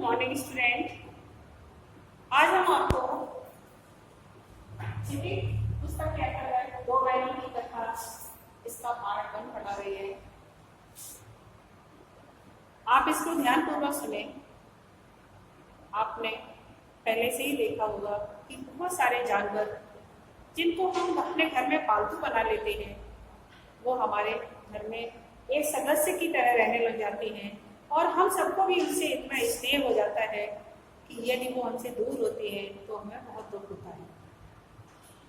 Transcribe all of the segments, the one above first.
Morning student. आज हम आपको पुस्तक के अंतर्गत दो बैलों की कथा इसका पार्ट 1 पढ़ा रही है। आप इसको ध्यानपूर्वक सुने। आपने पहले से ही देखा होगा कि बहुत सारे जानवर जिनको हम अपने घर में पालतू बना लेते हैं वो हमारे घर में एक सदस्य की तरह रहने लग जाते हैं और हम सबको भी उनसे इतना स्नेह हो जाता है कि यदि वो हमसे दूर होते हैं तो हमें बहुत दुख होता है।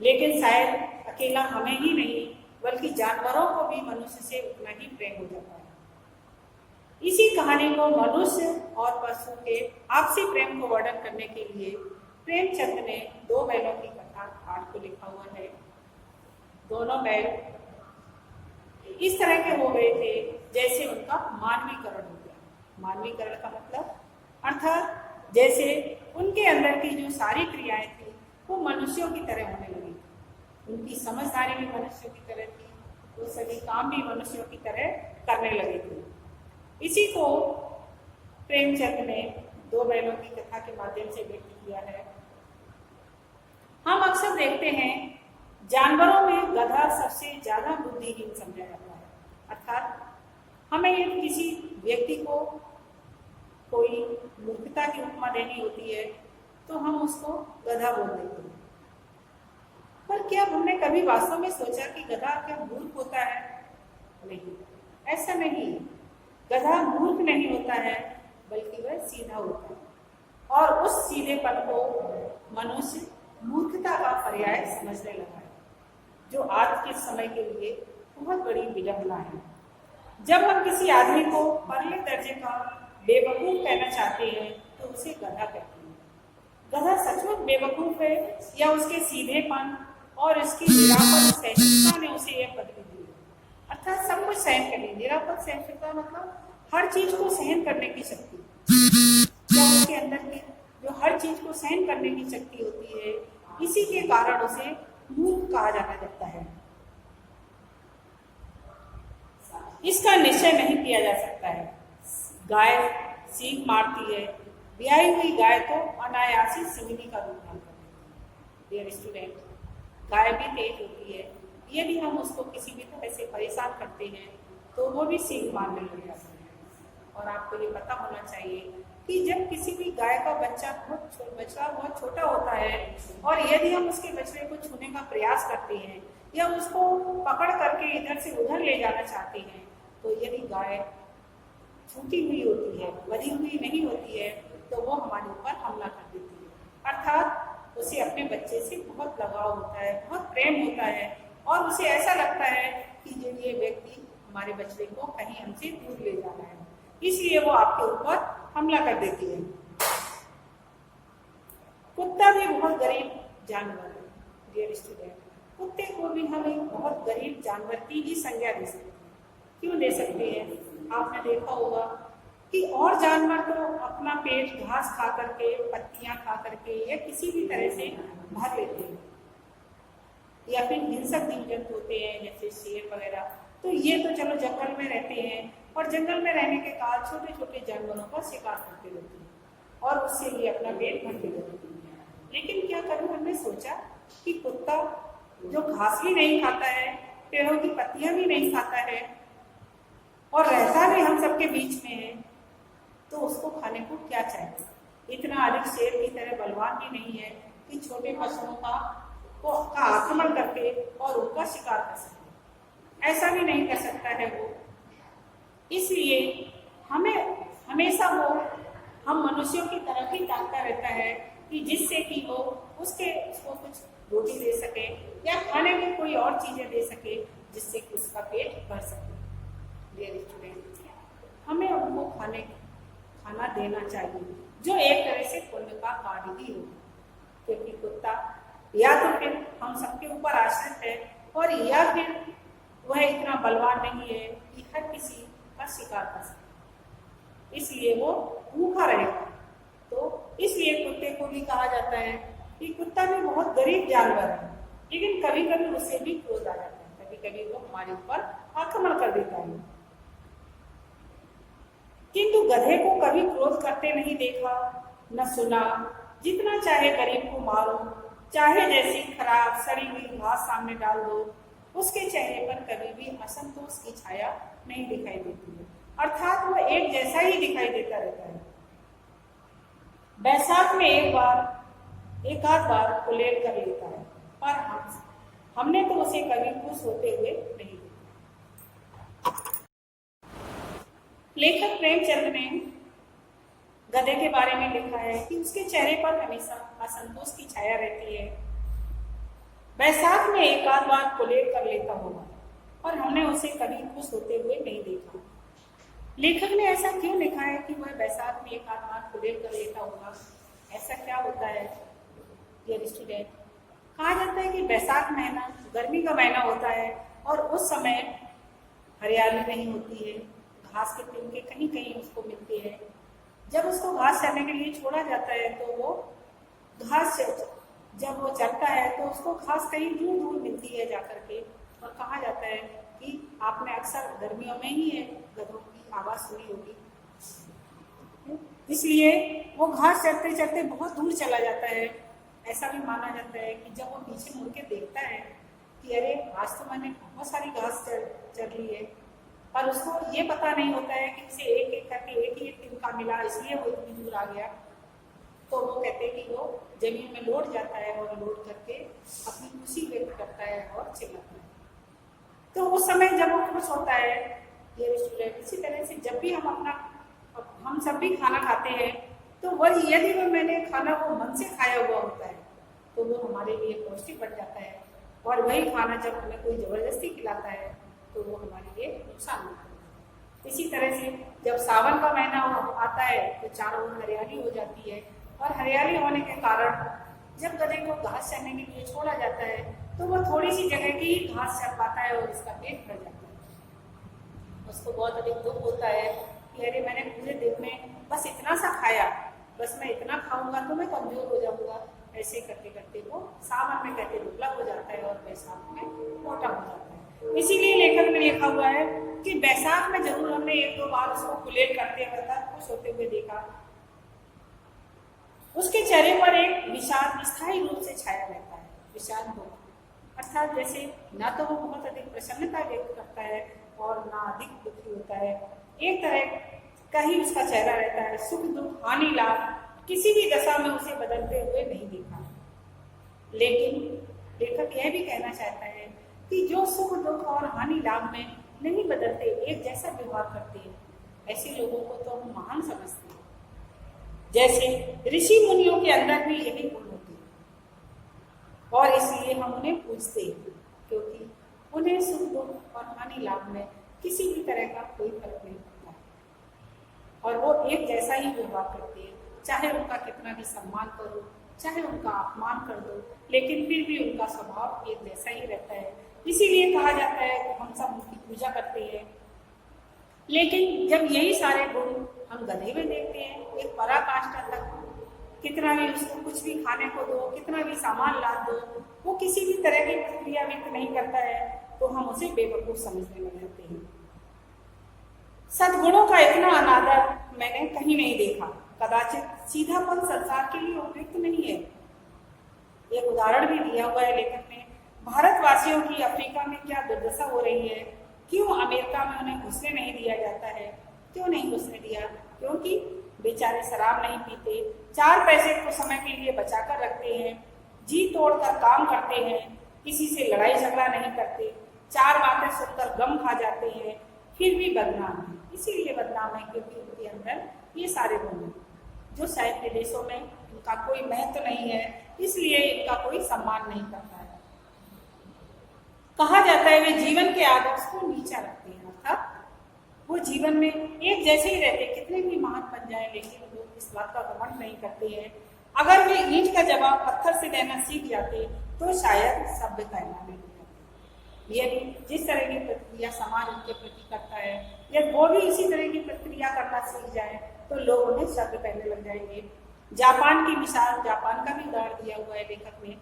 लेकिन शायद अकेला हमें ही नहीं बल्कि जानवरों को भी मनुष्य से उतना ही प्रेम हो जाता है। इसी कहानी को मनुष्य और पशु के आपसी प्रेम को वर्णन करने के लिए प्रेमचंद ने दो बैलों की कथा पाठ को लिखा हुआ है। दोनों बैल इस तरह के हो गए थे जैसे उनका मानवीकरण हो गया। मानवीकरण का मतलब अर्थात जैसे उनके अंदर की जो सारी क्रियाएं थी वो मनुष्यों की तरह होने लगी थी। उनकी समझदारी भी मनुष्यों की तरह थी, वो सभी काम भी मनुष्यों की तरह करने लगे थे। इसी को प्रेमचंद ने दो बैलों की कथा के माध्यम से व्यक्त किया है। हम अक्सर देखते हैं जानवरों में गधा सबसे ज्यादा बुद्धिहीन समझा जाता है। अर्थात हमें यदि किसी व्यक्ति को कोई मूर्खता की उपमा देनी होती है तो हम उसको गधा बोल देते हैं। पर क्या हमने कभी वास्तव में सोचा कि गधा क्या मूर्ख होता है? नहीं, ऐसा नहीं। गधा मूर्ख नहीं होता है बल्कि वह सीधा होता है और उस सीधेपन को मनुष्य मूर्खता का पर्याय समझने लगा है, जो आज के समय के लिए बहुत बड़ी विडंबना है। जब हम किसी आदमी को परले दर्जे का बेवकूफ कहना चाहते हैं तो उसे गधा कहते हैं। गधा सचमुच बेवकूफ है या उसके सीधेपन और इसकी निरापद सहिष्णुता ने उसे यह पदवी दी है? अर्थात सब कुछ सहन करने, निरापद सहिष्णुता मतलब हर चीज को सहन करने की शक्ति। या उसके अंदर की जो हर चीज को सहन करने की शक्ति होती है, इसी के कारण उसे मूर्ख कहा जाना जाता है। इसका निश्चय नहीं किया जा सकता है। गाय सींग मारती है, ब्याही हुई गाय तो अनायासी सिंगनी का रूप धारण कर देती है। डियर स्टूडेंट, गाय भी तेज होती है। यदि हम उसको किसी भी तरह से परेशान करते हैं तो वो भी सींग मारने लग जाती है। और आपको ये पता होना चाहिए कि जब किसी भी गाय का बच्चा बहुत छोटा होता है और यदि हम उसके बछड़े को छूने का प्रयास करते हैं या उसको पकड़ करके इधर से उधर ले जाना चाहते हैं तो यदि गाय छूटी हुई होती है, बधी हुई नहीं होती है, तो वो हमारे ऊपर हमला कर देती है। अर्थात उसे अपने बच्चे से बहुत लगाव होता है, बहुत प्रेम होता है और उसे ऐसा लगता है कि ये व्यक्ति हमारे बच्चे को कहीं हमसे दूर ले जाना है, इसलिए वो आपके ऊपर हमला कर देती है। कुत्ता भी बहुत गरीब जानवर है। डियर स्टूडेंट, कुत्ते को भी हम एक बहुत गरीब जानवर की ही संज्ञा दे सकते हैं। क्यों दे सकते हैं? आपने देखा होगा कि और जानवर तो अपना पेट घास खा करके, पत्तियां खा करके या किसी भी तरह से भर लेते हैं, या फिर हिंसक जीव जंतु होते हैं जैसे शेर वगैरह, तो ये तो चलो जंगल में रहते हैं और जंगल में रहने के कारण छोटे छोटे जानवरों का शिकार करते रहते हैं और उससे ये अपना पेट भरते रहते हैं। लेकिन क्या करूं, हमने सोचा कि कुत्ता जो घास भी नहीं खाता है, पेड़ों की पत्तियां भी नहीं खाता है और रहता भी हम सबके बीच में है, तो उसको खाने को क्या चाहिए? इतना अधिक शेर की तरह बलवान भी नहीं है कि छोटे पशुओं का आक्रमण करके और उनका शिकार कर सके। ऐसा भी नहीं कर सकता है वो। इसलिए हमें हमेशा वो हम मनुष्यों की तरफ ही ताकता रहता है कि जिससे कि वो उसको कुछ रोटी दे सके या खाने में कोई और चीजें दे सके जिससे कि उसका पेट भर सके। डियर स्टूडेंट, हमें उनको खाना देना चाहिए जो एक तरह से पुण्य का कार्य ही हो, क्योंकि कुत्ता या तो फिर हम सबके ऊपर आश्रित है और या फिर वह इतना बलवान नहीं है कि हर किसी का शिकार कर सके, इसलिए वो भूखा रहेगा। तो इसलिए कुत्ते को भी कहा जाता है कि कुत्ता भी बहुत गरीब जानवर है, लेकिन कभी कभी उसे भी क्रोध आ जाता है, कभी कभी वो हमारे ऊपर आक्रमण कर देता है। किंतु गधे को कभी क्रोध करते नहीं देखा, न सुना। जितना चाहे गरीब को मारो, चाहे जैसी खराब सड़ी हुई घास सामने डाल दो, उसके चेहरे पर कभी भी असंतोष की छाया नहीं दिखाई देती है। अर्थात वो एक जैसा ही दिखाई देता रहता है। बैसाख में एक आध बार कुलेल कर लेता है, पर हमने तो उसे कभी खुश होते हुए नहीं देखा। लेखक प्रेमचंद ने गधे के बारे में लिखा है कि उसके चेहरे पर हमेशा असंतोष की छाया रहती है। बैसाख में एक आध बार कुलेल कर लेता होगा, और हमने उसे कभी खुश होते हुए नहीं देखा। लेखक ने ऐसा क्यों लिखा है कि वह बैसाख में एक आध बार कुलेल कर लेता होगा? ऐसा क्या होता है डियर स्टूडेंट? कहा जाता है कि बैसाख महीना गर्मी का महीना होता है, और उस समय हरियाली नहीं होती है, घास के तिनके कहीं कहीं उसको मिलते हैं। जब उसको घास चरने के लिए छोड़ा जाता है तो वो घास जब वो चरता है तो उसको घास कहीं दूर दूर मिलती है जाकर के। और कहा जाता है कि आपने अक्सर गर्मियों में ही है गधों की आवाज सुनी होगी, इसलिए वो घास चरते चरते बहुत दूर चला जाता है। ऐसा भी माना जाता है कि जब वो पीछे मुड़ के देखता है कि अरे आज तो मैंने बहुत सारी घास चर ली है, पर उसको ये पता नहीं होता है कि उसे एक एक करके एक ही तिनका मिला, इसलिए वो इतनी दूर आ गया। तो वो कहते हैं कि वो जमीन में लौट जाता है और लौट करके अपनी खुशी व्यक्त करता है और चिल्लाता है। तो उस समय जब वो खुश होता है ये स्टूडेंट, इसी तरह से जब भी हम सब भी खाना खाते हैं तो वही यदि वो मैंने खाना को मन से खाया हुआ होता है तो वो हमारे लिए पौष्टिक बन जाता है, और वही खाना जब हमें कोई जबरदस्ती खिलाता है तो वो हमारे लिए नुकसान होता है। इसी तरह से जब सावन का महीना आता है तो चारों ओर हरियाली हो जाती है, और हरियाली होने के कारण जब गधे को घास चरने के लिए छोड़ा जाता है तो वह थोड़ी सी जगह की ही घास चर पाता है और उसका पेट भर जाता है। उसको बहुत अधिक दुख होता है कि अरे मैंने पूरे दिन में बस इतना सा खाया, बस मैं इतना खाऊंगा तो मैं कमजोर हो जाऊंगा। ऐसे करते करते वो सावन में कहते दुबला हो जाता है और बैसाख में मोटा हो जाता है। इसीलिए लेखक ने लिखा हुआ है कि बैसाख में जरूर हमने एक दो बार उसको कुलेल करते हुए खुश होते हुए देखा। उसके चेहरे पर एक विषाद स्थायी रूप से छाया रहता है, विषाद दुख। अर्थात जैसे ना तो वो बहुत अधिक प्रसन्नता व्यक्त करता है और ना अधिक दुखी होता है, एक तरह का ही उसका चेहरा रहता है। सुख दुख हानि लाभ किसी भी दशा में उसे बदलते हुए नहीं देखा। लेकिन लेखक यह भी कहना चाहता है कि जो सुख दुख और हानि लाभ में नहीं बदलते, एक जैसा व्यवहार करते हैं, ऐसे लोगों को तो हम महान समझते हैं। जैसे ऋषि मुनियों के अंदर भी यही गुण होते हैं, और इसलिए हम उन्हें पूजते हैं, क्योंकि उन्हें सुख दुख और हानि लाभ में किसी भी तरह का कोई फर्क नहीं पड़ता है, और वो एक जैसा ही व्यवहार करते हैं। चाहे उनका कितना भी सम्मान करो, चाहे उनका अपमान कर दो, लेकिन फिर भी उनका स्वभाव एक जैसा ही रहता है। इसीलिए कहा जाता है कि हम सब उनकी पूजा करते हैं। लेकिन जब यही सारे गुण हम गधे में देखते हैं, एक पराकाष्ठा तक कितना भी उसको कुछ भी खाने को दो, कितना भी सामान ला दो, वो किसी भी तरह की प्रक्रिया व्यक्त नहीं करता है, तो हम उसे बेवकूफ समझने लग जाते हैं। सद्गुणों का इतना अनादर मैंने कहीं नहीं देखा। कदाचित सीधापन संसार के लिए उपयुक्त नहीं है। एक उदाहरण भी दिया हुआ है लेखक ने। भारतवासियों की अफ्रीका में क्या दुर्दशा हो रही है, क्यों अमेरिका में उन्हें घुसने नहीं दिया जाता है? क्यों नहीं घुसने दिया? क्योंकि बेचारे शराब नहीं पीते, 4 पैसे को समय के लिए बचाकर रखते हैं, जी तोड़कर काम करते हैं, किसी से लड़ाई झगड़ा नहीं करते, 4 बातें सुनकर गम खा जाते हैं, फिर भी बदनाम है। इसीलिए बदनाम है क्योंकि उनके अंदर ये सारे गुण हैं, जो शायद विदेशों में इनका कोई महत्व नहीं है, इसलिए इनका कोई सम्मान नहीं करता है। कहा जाता है वे जीवन के आदर्श को नीचा रखते हैं, अर्थात वो जीवन में एक जैसे ही रहते, कितने भी महान बन जाए, लेकिन वो इस बात का घमंड नहीं करते हैं। अगर वे ईंट का जवाब पत्थर से देना सीख जाते तो शायद सभ्य कहलाने लगते। यदि जिस तरह की प्रतिक्रिया समाज उनके प्रति करता है, यदि वो भी इसी तरह की प्रतिक्रिया करना सीख जाए तो लोग उन्हें सभ्य कहने लग जाएंगे। जापान की मिसाल, जापान का भी उदाहरण दिया हुआ है लेखक ने।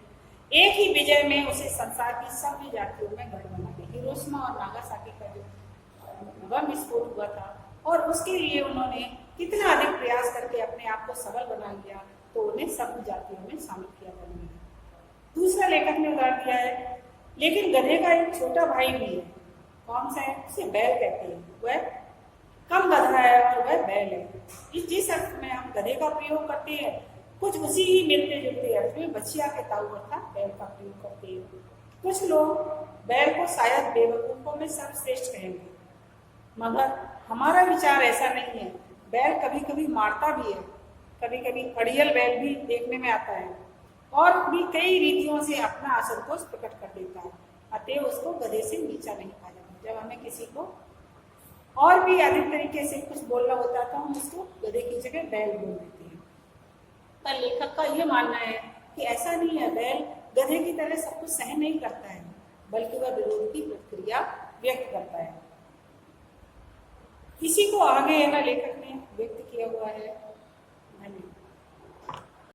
एक ही विजय में उसे संसार की सभी जातियों में गढ़ बना दिया। हिरोशिमा और नागासाकी का जो बम विस्फोट हुआ था, और उसके लिए उन्होंने कितना अधिक प्रयास करके अपने आप को सबल बना लिया, तो उन्हें सब जातियों में शामिल किया धर्म में। दूसरा लेखक ने उदाहरण दिया है, लेकिन गधे का एक छोटा भाई भी है। कौन सा है? उसे बैल कहते हैं। वह कम गधा है और वह बैल है। इस जिस अर्थ में हम गधे का प्रयोग करते हैं, कुछ उसी ही मिलते जुलते अर्थ में बछिया के ताऊ अर्थात बैल का प्रयोग करते हैं। कुछ लोग बैल को शायद बेवकूफों में सर्वश्रेष्ठ कहेंगे, मगर हमारा विचार ऐसा नहीं है। बैल कभी कभी मारता भी है, कभी कभी अड़ियल बैल भी देखने में आता है और भी कई रीतियों से अपना असंतोष प्रकट कर देता है। अतः उसको गधे से नीचा नहीं पाया जाता। जब हमें किसी को और भी अधिक तरीके से कुछ बोलना होता है तो हम उसको गधे की जगह बैल बोल देते हैं। पर लेखक का यह मानना है कि ऐसा नहीं है, बैल गधे की तरह सब कुछ सहन नहीं करता है, बल्कि वह विरोध की प्रतिक्रिया व्यक्त करता है। इसी को आगे है ना लेखक ने व्यक्त किया हुआ है